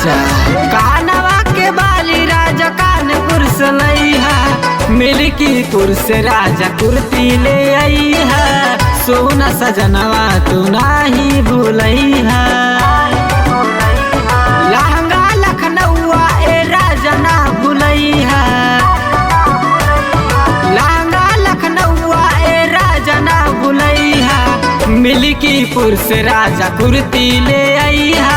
अच्छा कानवा के बाली राजा कानपुर से लईहा, मिल्कीपुर से राजा कुर्ती ले आईहा, सोना सजनवा तू नाही भूलैहा। लहंगा लखनऊआ ए राजा ना भूलैहा, लहंगा लखनऊआ ए राजा ना भूलैहा, मिल्कीपुर से राजा कुर्ती ले आईहा,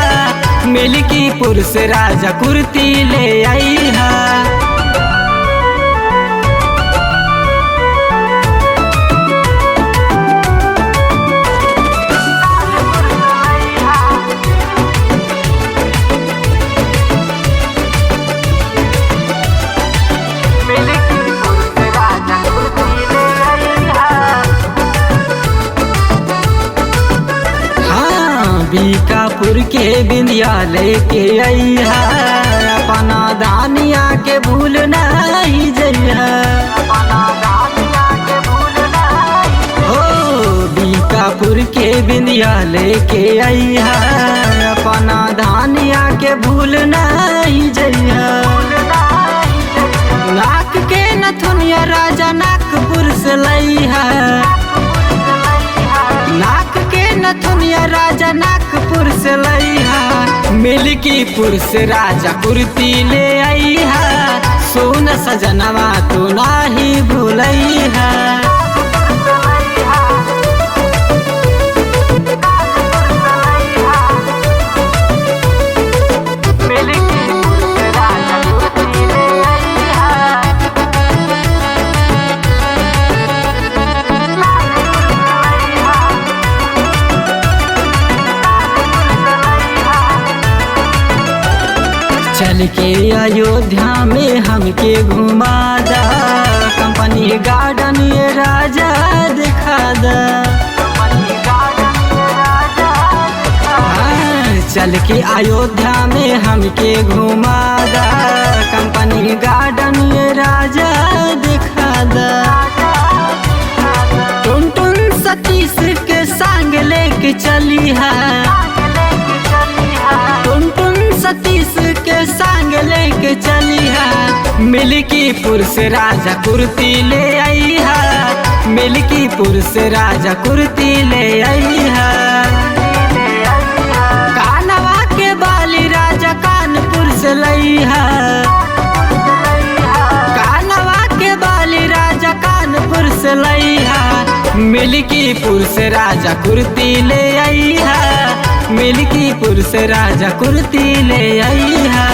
मिल्कीपुर से राजा कुर्ती ले आईहा। बीकापुर के बिंदिया लेके आईहा, अपना दानिया के भूल नहीं जइहा। हो बीकापुर के बिंदिया लेके आईहा, अपना दानिया के भूल नहीं जइहा। नाक के नथुनिया राजा नागपुर से लईहा, नाक के नथुनिया राजा नागपुर से लईहा, मिल्कीपुर से राजा कुर्ती ले आईहा, सोना सजनवा तू नाही भूलैहा। चल के अयोध्या में हमके घुमा दा, कंपनी गार्डन ये राजा दिखा दा। चल के अयोध्या में हमके घुमा दा, कंपनी गार्डन ये राजा दिखा दा। टुनटुन सतीश के संग लेके चली है, टुनटुन सतीश के संग लेके चली है, मिल्कीपुर से राजा कुर्ती ले आईहा, मिल्कीपुर से राजा कुर्ती ले आईहा। कानवा के बाली राजा कानपुर से लईहा, कानवा के बाली राजा कानपुर से लईहा, मिल्कीपुर से राजा कुर्ती ले आईहा, मिल्कीपुर से राजा कुर्ती ले आईहा।